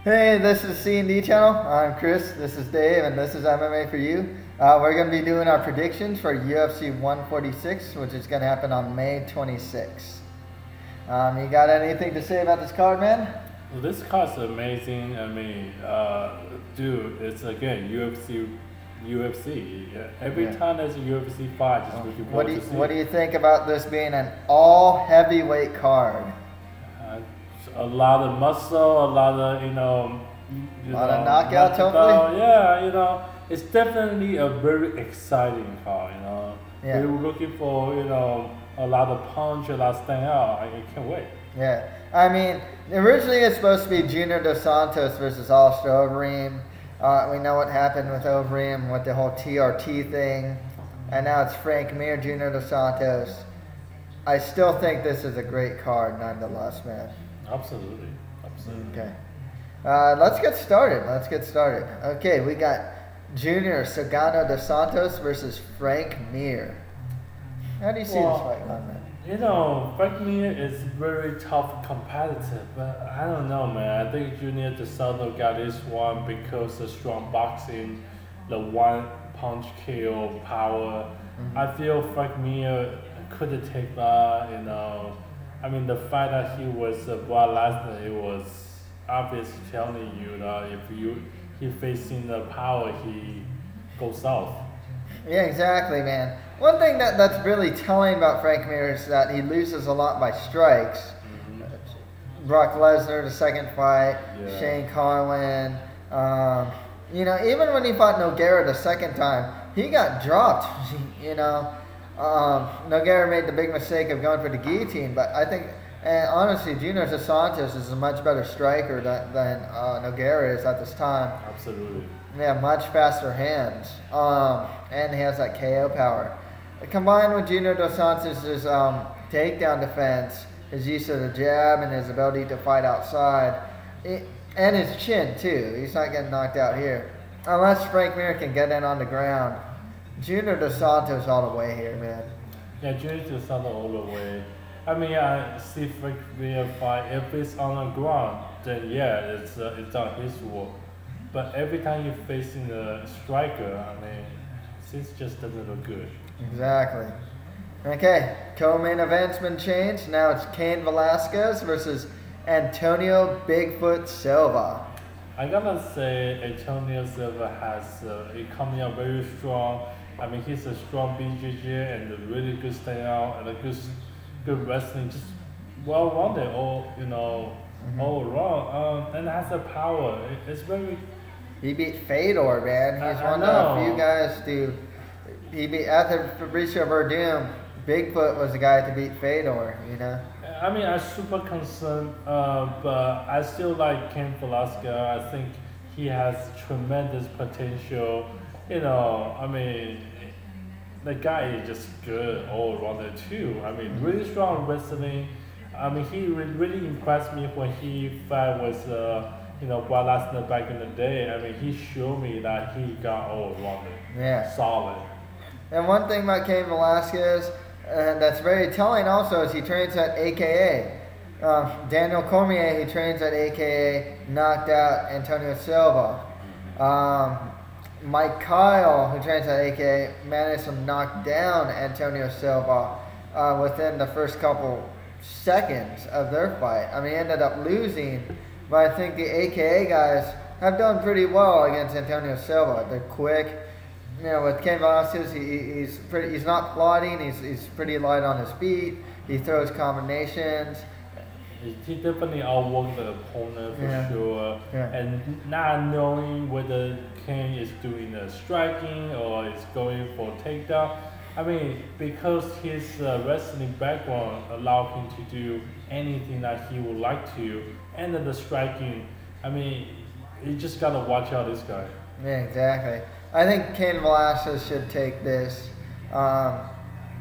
Hey, this is C&D channel. I'm Chris. This is Dave, and this is MMA for you. We're going to be doing our predictions for UFC 146, which is going to happen on May 26th. You got anything to say about this card, man? Well, this card's amazing. I mean, dude, it's again UFC. Every time there's a UFC fight, just looking forward to see. What do you think about this being an all heavyweight card? A lot of muscle, a lot of a lot of knockouts, hopefully. Yeah, it's definitely a very exciting card. Yeah. We were looking for a lot of punch, a lot of stand out. I can't wait. Yeah, I mean, originally it's supposed to be Junior Dos Santos versus Alistair Overeem. We know what happened with Overeem with the whole TRT thing, and now it's Frank Mir, Junior Dos Santos. I still think this is a great card, nonetheless, man. Absolutely. Okay. Let's get started. Okay, we got Junior Sagano Dos Santos versus Frank Mir. How do you see this fight going, man? Frank Mir is very tough competitive, but I don't know, man. I think Junior Dos Santos got this one because of strong boxing, the one punch KO power. I feel Frank Mir could take that, I mean, the fight that he was brought last night, it was obvious telling you that if he facing the power, he goes south. Yeah, exactly, man. One thing that's really telling about Frank Mir is that he loses a lot by strikes. Brock Lesnar, the second fight, Shane Carwin. Even when he fought Nogueira the second time, he got dropped, Nogueira made the big mistake of going for the guillotine, but I think, and honestly, Junior Dos Santos is a much better striker than Nogueira is at this time. Absolutely. Yeah, much faster hands, and he has that KO power. Combined with Junior Dos Santos' takedown defense, his use of the jab, and his ability to fight outside, and his chin too. He's not getting knocked out here, unless Frank Mir can get in on the ground. Junior Dos Santos all the way here, man. Yeah, Junior Dos Santos all the way. I mean, I see Frank Mir fight. If it's on the ground, then yeah, it's on his work. But every time you're facing a striker, I mean, it just doesn't look good. Exactly. Okay, co-main event's been changed. Now it's Cain Velasquez versus Antonio Bigfoot Silva. I gotta say, Antonio Silva has coming out very strong. I mean, he's a strong BJJ and a really good standout and a good wrestling, just well-rounded all around. And has the power. It's very. He beat Fedor, man. He's one of the few guys to. He beat after Fabricio Verdum. Bigfoot was the guy to beat Fedor. I mean, I'm super concerned, but I still like Cain Velasquez. I think he has tremendous potential. I mean, the guy is just good all around too. I mean, really strong wrestling. I mean, he really impressed me when he fought with, Brock Lesnar back in the day. I mean, he showed me that he got all around solid. And one thing about Cain Velasquez, and that's very telling also, is he trains at AKA. Daniel Cormier, he trains at AKA, knocked out Antonio Silva. Mike Kyle, who trains at AKA, managed to knock down Antonio Silva within the first couple seconds of their fight. I mean, he ended up losing, but I think the AKA guys have done pretty well against Antonio Silva. They're quick. With Cain Velasquez, he's not plotting. He's pretty light on his feet. He throws combinations. He definitely outworked the opponent for sure. Yeah. And not knowing whether Cain is doing the striking or is going for takedown. I mean, because his wrestling background allowed him to do anything that he would like to, and then the striking. I mean, you just gotta watch out this guy. Yeah, exactly. I think Cain Velasquez should take this. I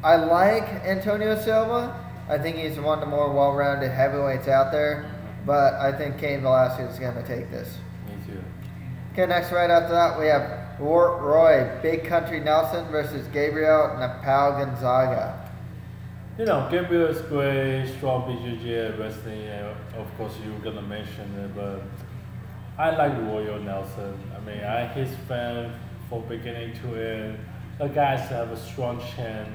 like Antonio Silva. I think he's one of the more well-rounded heavyweights out there, but I think Cain Velasquez is going to take this. Me too. Okay, next right after that we have Roy Big Country Nelson versus Gabriel Napao Gonzaga. Gabriel is great, strong BJJ wrestling, and of course you're gonna mention it, but I like Royal Nelson. I mean, I his fan from beginning to end. The guys have a strong chin,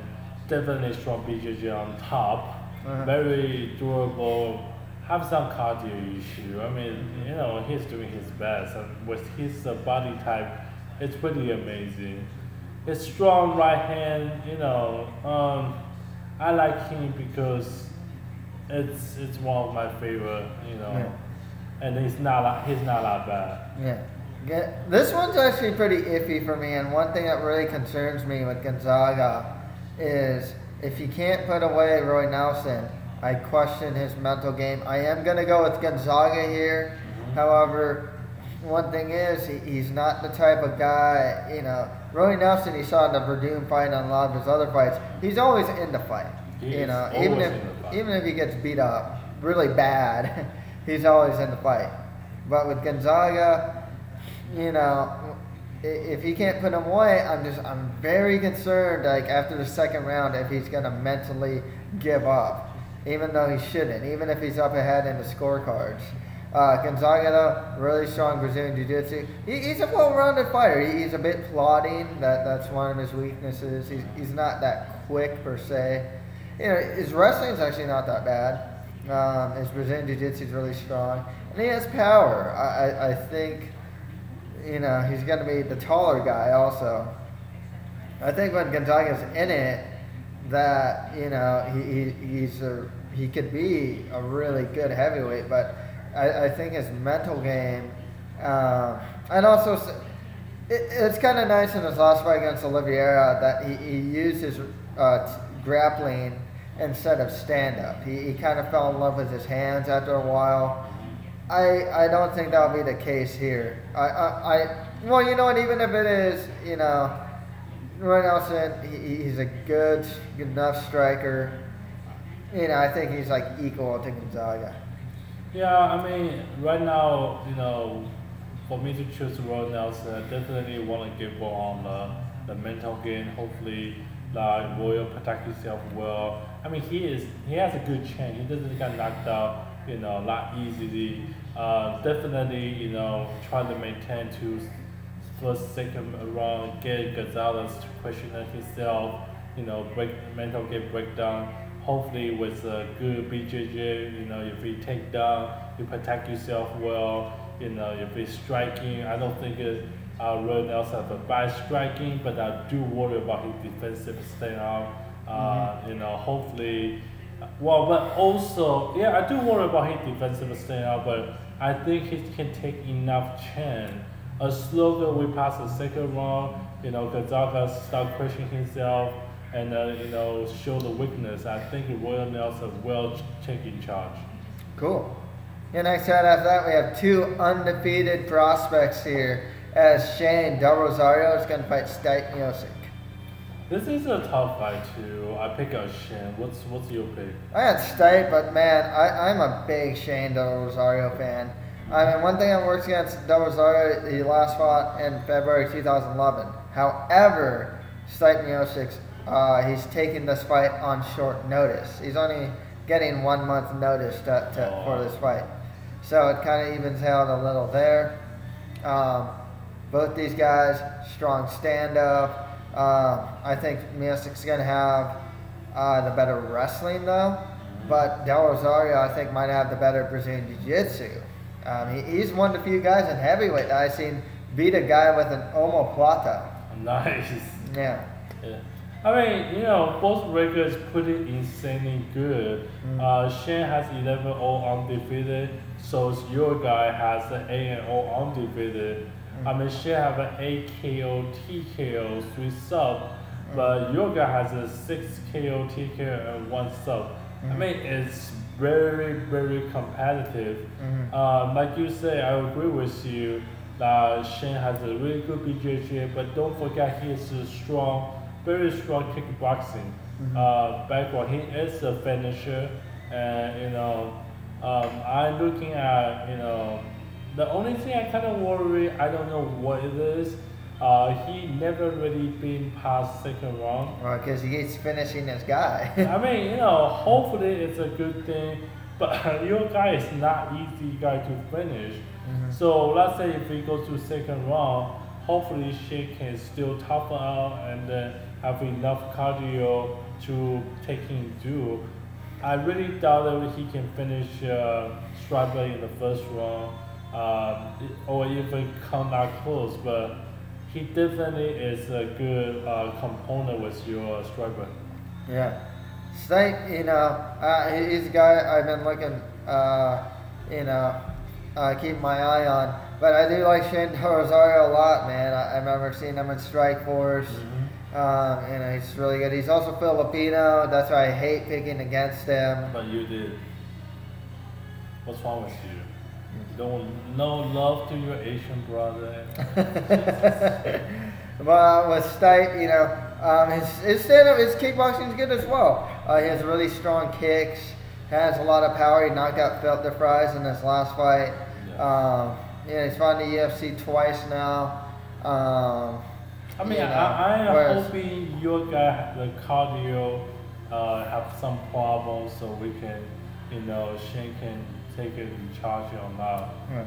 definitely strong BJJ on top, very durable. Have some cardio issue. I mean, you know, he's doing his best, and with his body type, it's pretty amazing. His strong right hand, you know, I like him because it's one of my favorite, you know. Yeah. And he's not that bad. Yeah. This one's actually pretty iffy for me, and one thing that really concerns me with Gonzaga is if he can't put away Roy Nelson, I question his mental game. I am going to go with Gonzaga here. However, one thing is he's not the type of guy, you know, Roy Nelson, you saw in the Verdun fight and a lot of his other fights, he's always in the fight. You know, even if he gets beat up really bad, he's always in the fight. But with Gonzaga, you know, if he can't put him away, I'm very concerned, like after the second round, if he's gonna mentally give up, even though he shouldn't, even if he's up ahead in the scorecards. Gonzaga, though, really strong Brazilian Jiu-Jitsu. He's a well-rounded fighter. He's a bit plodding. That's one of his weaknesses. He's not that quick per se. You know, his wrestling's actually not that bad. His Brazilian Jiu-Jitsu is really strong, and he has power. I think, you know, he's going to be the taller guy also. I think when Gonzaga's in it, that, you know, he could be a really good heavyweight, but I think his mental game, and also it's kind of nice in his last fight against Oliveira that he used his grappling instead of stand-up. He kind of fell in love with his hands after a while. I don't think that'll be the case here. Well, you know what, even if it is, you know, Roy Nelson, he's a good enough striker. You know, I think he's like equal to Gonzaga. Yeah, I mean, right now, you know, for me to choose Roy Nelson, I definitely want to give on the mental game. Hopefully, like Roy protect himself well. I mean, he has a good chance. He doesn't get knocked out, you know, not easily. Definitely, you know, try to maintain to first, second round, get Gonzalez to question himself, you know, mental game breakdown. Hopefully with a good BJJ, you know, if you take down, you protect yourself well, you know, if it's striking, I don't think Roy Nelson has a bad striking, but I do worry about his defensive stand-out. You know, hopefully, well, but also, yeah, I do worry about his defensive stand-out, but I think he can take enough chance. As long as we pass the second round, you know, Gonzaga start questioning himself, and you know, show the weakness. I think Royal Nelson will take in charge. Cool. And next right after that, we have two undefeated prospects here, as Shane Del Rosario is going to fight Stipe Miocic. This is a tough fight too. I pick out Shane. What's your pick? I had Stipe, but man, I'm a big Shane Del Rosario fan. I mean, one thing I worked against Del Rosario, he last fought in February 2011. However, Stipe Miocic, he's taking this fight on short notice. He's only getting 1 month notice for this fight. So it kind of evens out a little there. Both these guys, strong stand-up. I think Miocic's going to have the better wrestling though. But Del Rosario, I think, might have the better Brazilian Jiu-Jitsu. He's one of the few guys in heavyweight that I've seen beat a guy with an omoplata. Nice. Yeah. I mean, you know, both records pretty insanely good. Shane has 11-0 undefeated, so your guy has an 8-0 undefeated. I mean, Shane have an 8 KO, TKO, 3 sub, but your guy has a 6 KO, TKO, and 1 sub. I mean, it's very, very competitive. Like you say, I agree with you that Shane has a really good BJJ, but don't forget he is strong, very strong kickboxing background. He is a finisher, and you know, I'm looking at, you know, the only thing I kind of worry, I don't know what it is. He never really been past second round. Well, because he keeps finishing this guy. I mean, you know, hopefully it's a good thing. But your guy is not easy guy to finish. Mm-hmm. So let's say if we go to second round, hopefully she can still toughen out and then have enough cardio to take him through. I really doubt that he can finish Struve in the first round, or even come that close. But he definitely is a good component with your Struve. Yeah. Stipe, he's a guy I've been looking, keep my eye on. But I do like Rosario a lot, man. I remember seeing him in Strikeforce. Mm-hmm. He's really good. He's also Filipino. That's why I hate picking against him. But you did. What's wrong with you? No love to your Asian brother. But with Stipe, his stand-up, his kickboxing is good as well. He has really strong kicks, has a lot of power. He knocked out Felter Fries in his last fight. Yeah. He's fought in the UFC twice now. I am hoping your guy, the cardio, have some problems so we can, Shane can take it in charge on that. Yeah.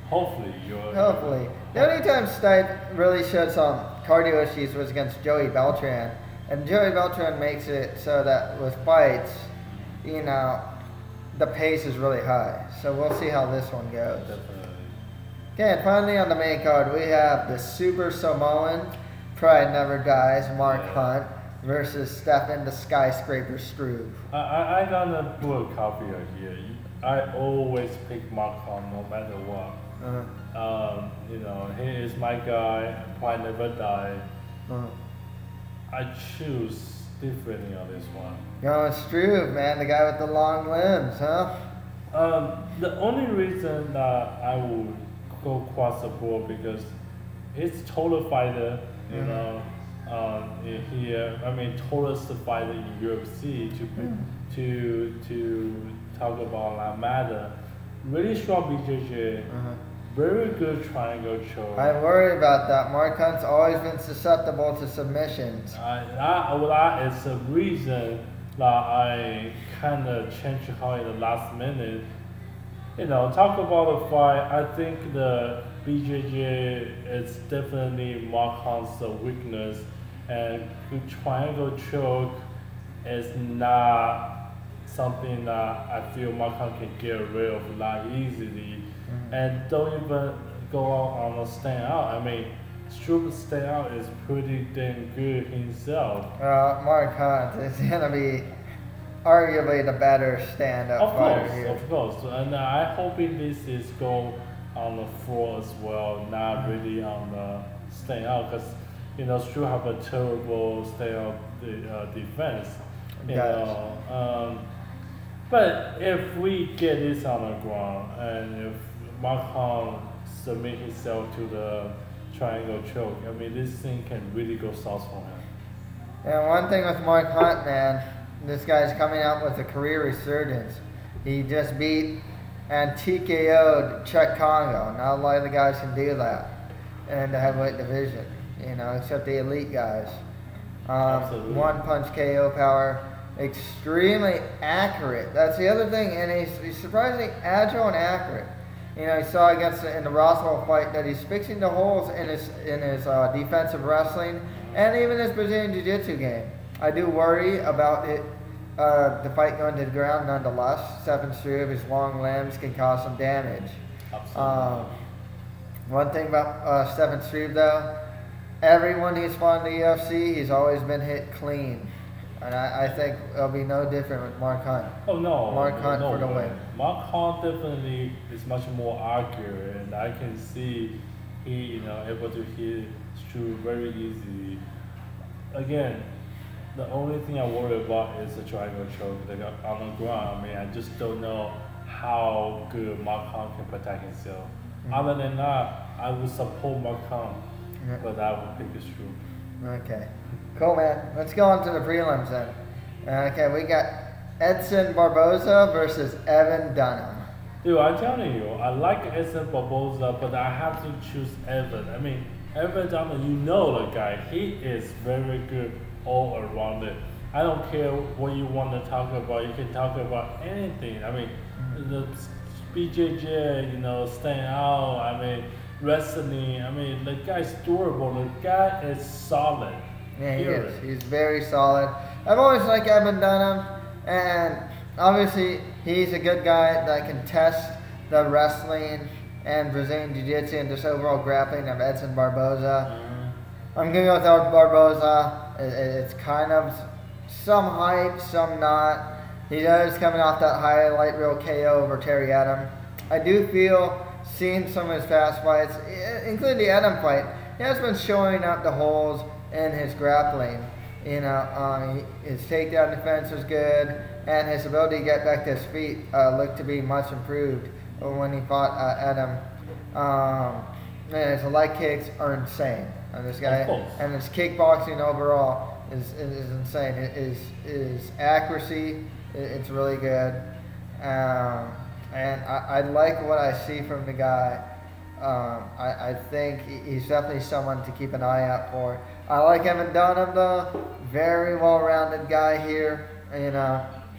Hopefully. The only time Stipe really showed some cardio issues was against Joey Beltran. And Joey Beltran makes it so that with fights, the pace is really high. So we'll see how this one goes. Definitely. Okay, and finally on the main card, we have the Super Samoan, Pride Never Dies, Mark Hunt, versus Stefan the Skyscraper Struve. I gonna put a caveat here. I always pick Mark Hunt no matter what. He is my guy, Pride Never Die. I choose differently on this one. Going Struve, man, the guy with the long limbs, huh? The only reason that I would go across the board because he's total fighter, tallest fighter in UFC to talk about that matter. Really strong BJJ, very good triangle choke. I worry about that. Mark Hunt's always been susceptible to submissions. That is the reason that I kind of changed how in the last minute. Talk about the fight. I think the BJJ is definitely Mark Hunt's weakness, and the triangle choke is not something that I feel Mark Hunt can get rid of that easily. And don't even go out on a stand out. Struve stand out is pretty damn good himself. Mark Hunt is gonna be arguably the better stand-up fighter here. Of course, and I hoping this is go on the floor as well, not really on the stand out, because Struve have a terrible stand out defense. But if we get this on the ground, and if Mark Hunt submit himself to the triangle choke, this thing can really go south for him. And one thing with Mark Hunt, man, this guy's coming out with a career resurgence. He just beat and TKO'd Czech Congo. Not a lot of the guys can do that in the heavyweight division, except the elite guys. One punch KO power, extremely accurate. That's the other thing, and he's surprisingly agile and accurate. You saw in the Roswell fight that he's fixing the holes in his defensive wrestling and even his Brazilian Jiu-Jitsu game. I do worry about it, the fight going to the ground nonetheless. Stefan Struve, his long limbs can cause some damage. Absolutely. One thing about Stefan Struve though, everyone he's fought in the UFC, he's always been hit clean. And I think it'll be no different with Mark Hunt. Oh no, Mark Hunt for the win. Mark Hunt definitely is much more accurate, and I can see he able to hit Struve very easily. Again, the only thing I worry about is the triangle choke on the ground. I just don't know how good Mark Hunt can protect himself. Other than that, I would support Mark Hunt, but I would pick Struve. Okay. Cool, man. Let's go on to the prelims then. Okay, we got Edson Barboza versus Evan Dunham. Dude, I'm telling you, I like Edson Barboza, but I have to choose Evan. Evan Dunham, the guy. He is very good all around it. I don't care what you want to talk about. You can talk about anything. the BJJ, staying out. I mean, wrestling. I mean, the guy's durable. The guy is solid. Yeah, he is. He's very solid. I've always liked Evan Dunham, and obviously he's a good guy that can test the wrestling and Brazilian Jiu-Jitsu and just overall grappling of Edson Barboza. I'm going to go with Barboza. It's kind of some hype, some not. He is coming off that highlight reel KO over Terry Adam. I do feel, seeing some of his fast fights, including the Adam fight, he has been showing up the holes in his grappling. His takedown defense was good, and his ability to get back to his feet looked to be much improved when he fought Adam. His leg kicks are insane on this guy, and his kickboxing overall is insane. His accuracy, it's really good, and I like what I see from the guy. I think he's definitely someone to keep an eye out for. I like Evan Dunham though, very well-rounded guy here.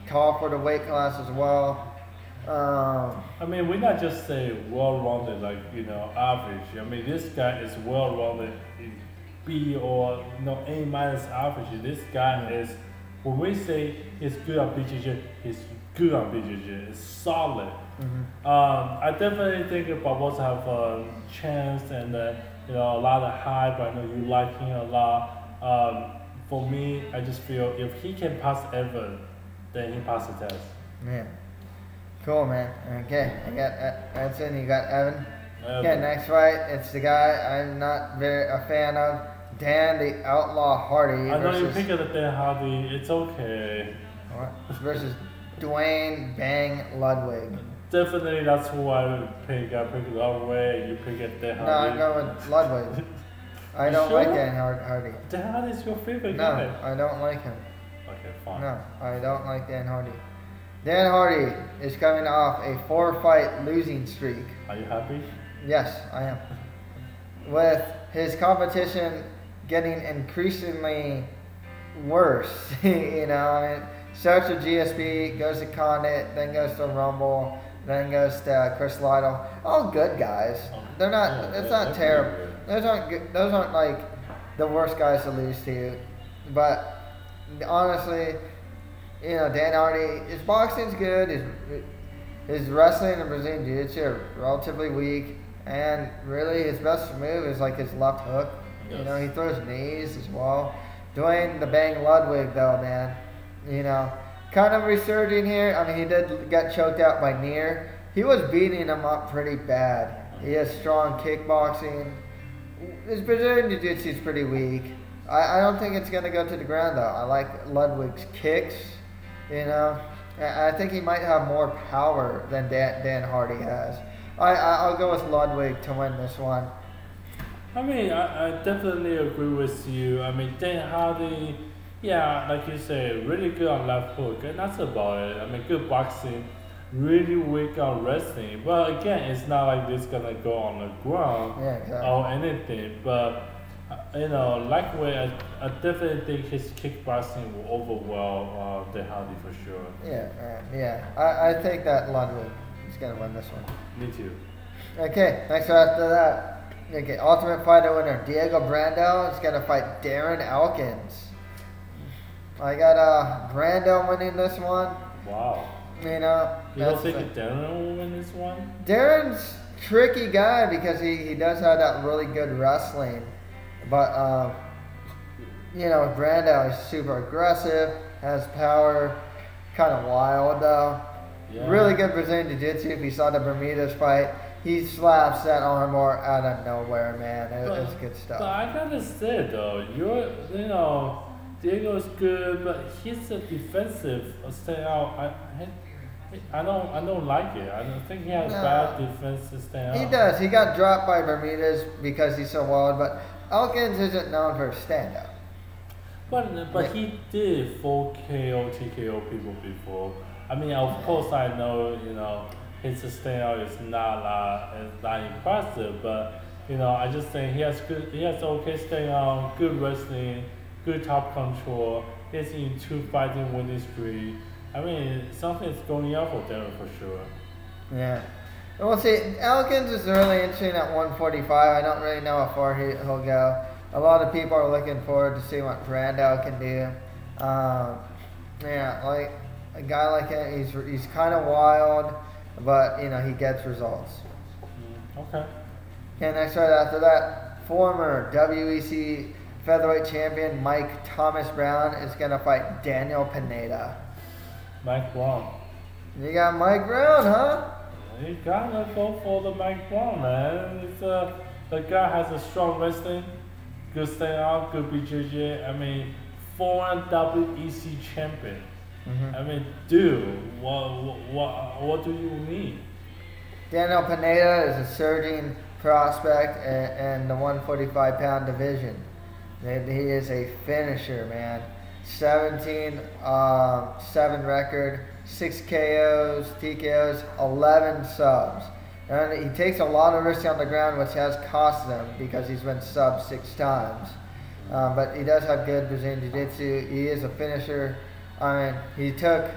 Call for the weight class as well. I mean, we're not just saying well-rounded, average. I mean, this guy is well-rounded, B or A minus average. This guy is, when we say he's good on BJJ, he's good on BJJ. It's solid. I definitely think Barboza have a chance and a lot of hype. I know you like him a lot. For me, I just feel if he can pass Evan, then he passes the test. Man. Cool, man. Okay, I got Edson, you got Evan. Okay, next fight, it's the guy I'm not very a fan of, Dan the Outlaw Hardy. I know you picked the Dan Hardy, it's okay. Versus Dwayne Bang Ludwig. Definitely that's who I would pick. I picked the other way, you picked Dan Hardy. No, I'm going with Ludwig. I don't like Dan Hardy. Dan Hardy is your favorite guy? No, I don't like him. Okay, fine. No, I don't like Dan Hardy. Dan Hardy is coming off a 4-fight losing streak. Are you happy? Yes, I am. With his competition getting increasingly worse, starts with GSP, goes to Condit, then goes to Rumble, then goes to Chris Lytle. All good guys. They're not. It's not terrible. Those aren't good. Those aren't like the worst guys to lose to. But honestly, Dan Hardy, his boxing's good. His wrestling and Brazilian Jiu-Jitsu are relatively weak, and really his best move is like his left hook. Yes. He throws knees as well. Dwayne the Bang Ludwig, though, man, kind of resurging here. I mean, he did get choked out by Neer. He was beating him up pretty bad. He has strong kickboxing. His Brazilian Jiu-Jitsu is pretty weak. I don't think it's going to go to the ground, though. I like Ludwig's kicks, I think he might have more power than Dan Hardy has. I'll go with Ludwig to win this one. I mean, I definitely agree with you. I mean, Dan Hardy, yeah, like you say, really good on left hook, and that's about it. I mean, good boxing, really weak on wrestling. But again, it's not like this gonna go on the ground or anything. But Lightweight, I definitely think his kickboxing will overwhelm Dan Hardy for sure. I think that Ludwig is gonna win this one. Me too. Okay, next one after that. Okay, Ultimate Fighter winner Diego Brando is gonna fight Darren Elkins. I got Brando winning this one. Wow. You don't think Darren will win this one? Darren's tricky guy because he does have that really good wrestling. But, Brando is super aggressive, has power, kind of wild though. Yeah. Really good Brazilian Jiu-Jitsu. If you saw the Bermudez fight, he slaps that armbar out of nowhere, man. It's good stuff. But I gotta say though, Diego's good, but he's a defensive stay out. I don't like it. I don't think he has bad defense to stay out. He does. He got dropped by Bermudez because he's so wild, but Elkins isn't known for stand up. But he did full KO, TKO people before. I mean, of course I know, his standout is not impressive, but I just think he has okay standout, good wrestling, good top control. He's in 2 fighting winning streak. I mean, something's going on for Darren for sure. Yeah. And we'll see. Elkins is really interesting at 145. I don't really know how far he'll go. A lot of people are looking forward to see what Brando can do. Yeah, like a guy like him, he's kind of wild, but he gets results. Okay. Okay, next right after that, former WEC featherweight champion Mike Thomas Brown is gonna fight Daniel Pineda. Mike Brown. You got Mike Brown, huh? You gotta go for the Mike Brown, man. The guy has a strong wrestling, good stand-out, good BJJ. I mean, former WEC champion. Mm-hmm. I mean, dude, what do you mean? Daniel Pineda is a surging prospect in the 145-pound division. He is a finisher, man. 17-7 record, 6 KOs, TKOs, 11 subs. And he takes a lot of risks on the ground, which has cost him because he's been subbed 6 times. But he does have good Brazilian Jiu-Jitsu. He is a finisher. I mean, he took,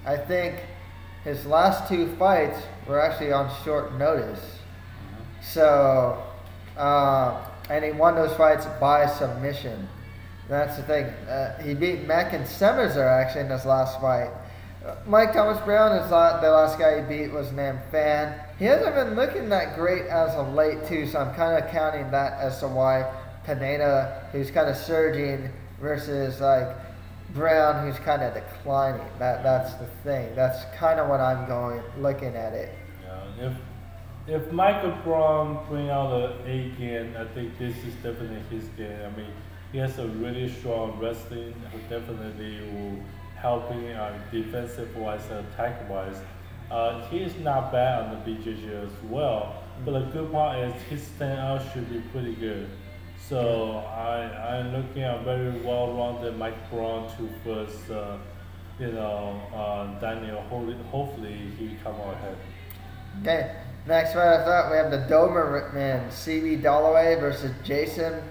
I think, his last 2 fights were actually on short notice. So, and he won those fights by submission. That's the thing. He beat Mack and Semmerzer actually in his last fight. Mike Thomas Brown is the last guy he beat was named Fan. He hasn't been looking that great as of late too, so I'm kind of counting that as to why Pineda, who's kind of surging, versus like Brown, who's kind of declining. That's the thing. That's kind of what I'm looking at it. Yeah, if Michael Brown bring out the A game, I think this is definitely his game. I mean, he has a really strong wrestling who definitely will help him defensive-wise and attack-wise. He is not bad on the BJJ as well, but the good part is his stand-out should be pretty good. So I'm looking at very well-rounded Mike Brown to first, Daniel. Hopefully he come out ahead. Okay, next right after that we have the Doberman CB Dalloway versus Jason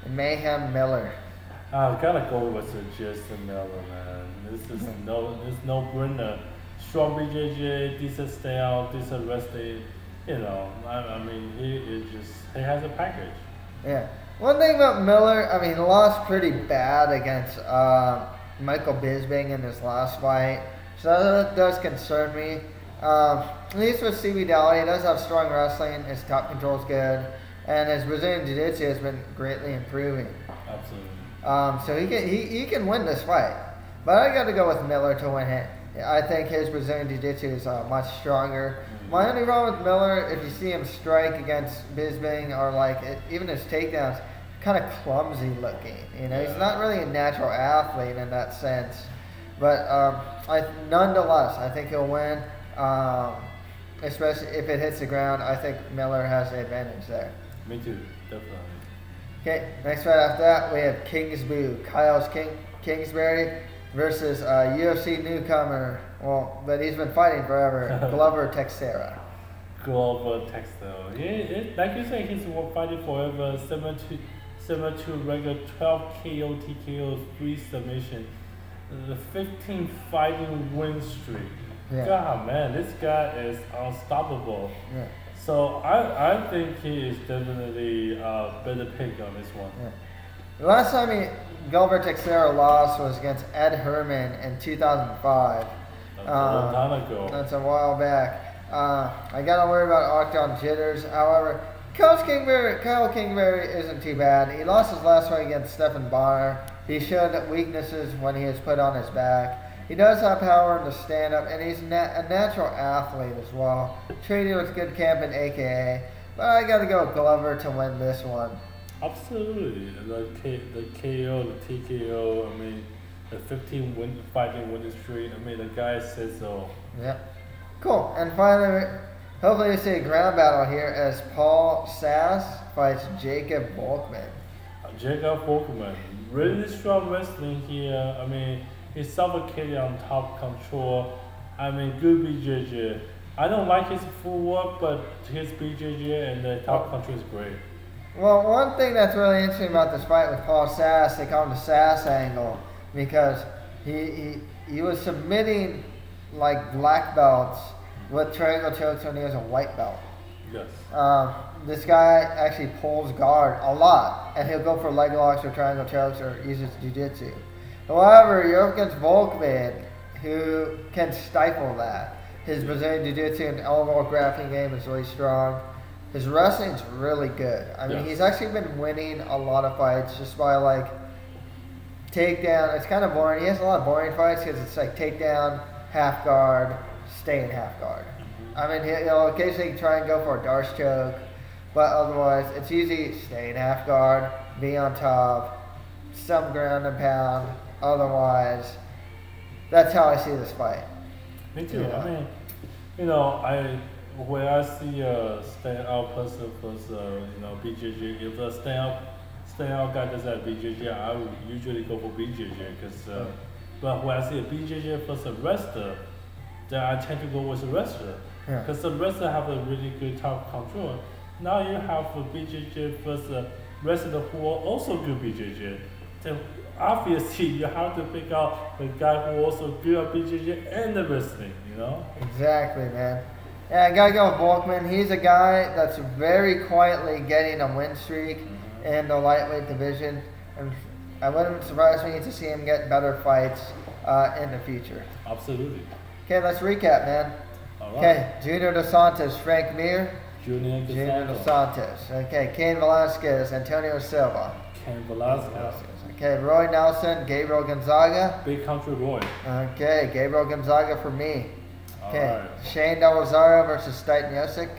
Mayhem Miller. I gotta go with Jason Miller, man. This is no brainer. Strong BJJ, decent style, decent wrestling. I mean, he has a package. Yeah. One thing about Miller, I mean, he lost pretty bad against Michael Bisping in his last fight, so that does concern me. At least with CB Dalloway, he does have strong wrestling. His top control is good, and his Brazilian Jiu-Jitsu has been greatly improving. Absolutely. So he can win this fight, but I got to go with Miller to win it. I think his Brazilian Jiu-Jitsu is much stronger. Mm-hmm. My only problem with Miller, if you see him strike against Bisping or even his takedowns, kind of clumsy looking. He's not really a natural athlete in that sense. But nonetheless, I think he'll win. Especially if it hits the ground, I think Miller has the advantage there. Me too, definitely. Okay, next fight after that, we have Kyle Kingsbury versus UFC newcomer, but he's been fighting forever, Glover Teixeira. Glover Teixeira. Like you said, he's been fighting forever, 7-2 record, 12 KO, TKO, 3 submission, the 15 fighting win streak. Yeah. God, man, this guy is unstoppable. Yeah. So I think he is definitely a better pick on this one. Yeah. The last time Glover Teixeira lost was against Ed Herman in 2005. That's a long time ago. That's a while back. I gotta worry about octagon jitters. However, Kyle Kingsbury isn't too bad. He lost his last fight against Stefan Bonner. He showed weaknesses when he was put on his back. He does have power in the stand-up, and he's a natural athlete as well. Treated with good camp in AKA. But I gotta go with Glover to win this one. Absolutely. The KO, the TKO, I mean, the 15 fighting winning streak, I mean, the guy says so. Yep. Cool. And finally, hopefully we see a ground battle here as Paul Sass fights Jacob Volkman. Jacob Volkman, really strong wrestling here. I mean, he's suffocated on top control. I mean, good BJJ. I don't like his footwork, but his BJJ and the top control is great. Well, one thing that's really interesting about this fight with Paul Sass, they call him the Sass angle, because he was submitting like black belts with triangle chokes when he was a white belt. Yes. This guy actually pulls guard a lot, and he'll go for leg locks or triangle chokes or uses jiu-jitsu. However, you're up against Volkman, who can stifle that. His Brazilian jiu-jitsu and elbow grappling game is really strong. His wrestling's really good. I mean, he's actually been winning a lot of fights just by like takedown. It's kind of boring. He has a lot of boring fights because it's like takedown, half guard, stay in half guard. I mean, he'll occasionally try and go for a Darce choke, but otherwise, it's usually stay in half guard, be on top, some ground and pound. Otherwise, that's how I see this fight. Me too. I mean, you know, when I see a stand-out person versus, BJJ, if a stand-out guy does that BJJ, I would usually go for BJJ because, but when I see a BJJ versus a wrestler, then I tend to go with the wrestler because the wrestler have a really good top control. Now you have a BJJ versus a wrestler who are also good BJJ. Then obviously you have to pick out the guy who also good at BJJ and the wrestling, you know? Exactly, man. Yeah, I gotta go with Volkman. He's a guy that's very quietly getting a win streak in the lightweight division. And I wouldn't surprise me to see him get better fights in the future. Absolutely. Okay, let's recap, man. All right. Okay, Junior Dos Santos, Frank Mir. Junior Dos Santos. Okay, Cain Velasquez, Antonio Silva. Cain Velasquez. Okay, Roy Nelson, Gabriel Gonzaga. Big Country Roy. Okay, Gabriel Gonzaga for me. Okay, All right. Shane Del Rosario versus Stipe Miocic.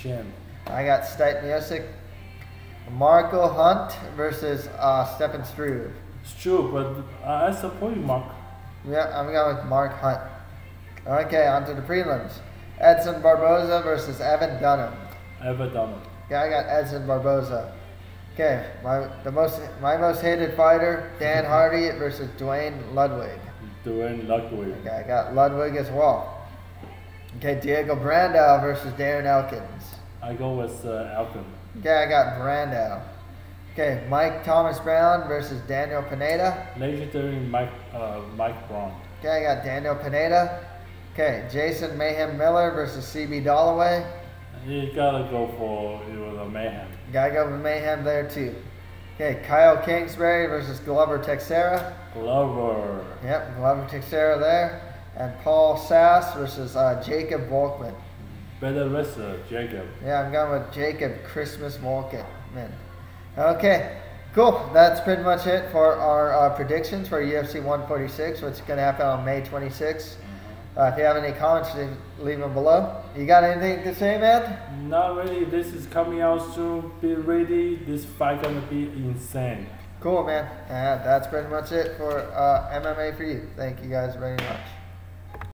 Shane. I got Stipe Miocic. Marco Hunt versus Stefan Struve. Struve, but I support you, Mark. Yeah, I'm going with Mark Hunt. Okay, on to the prelims. Edson Barboza versus Evan Dunham. Ever done it. Yeah, I got Edson Barboza. Okay, my most hated fighter, Dan Hardy versus Dwayne Ludwig. Dwayne Ludwig. Okay, I got Ludwig as well. Okay, Diego Brandao versus Darren Elkins. I go with Elkin. Okay, I got Brandao. Okay, Mike Thomas Brown versus Daniel Pineda. Legendary Mike Brown. Okay, I got Daniel Pineda. Okay, Jason Mayhem Miller versus CB Dalloway. You gotta go for the Mayhem. Gotta go with Mayhem there too. Okay, Kyle Kingsbury versus Glover Texera. Glover. Yep, Glover Texera there. And Paul Sass versus Jacob Volkman. Better wrestler, Jacob. Yeah, I'm going with Jacob Christmas Volkman. Okay, cool. That's pretty much it for our predictions for UFC 146, which is going to happen on May 26th. If you have any comments, leave them below. You got anything to say, man? Not really. This is coming out soon. Be ready. This fight gonna be insane. Cool, man. That's pretty much it for MMA for you. Thank you guys very much.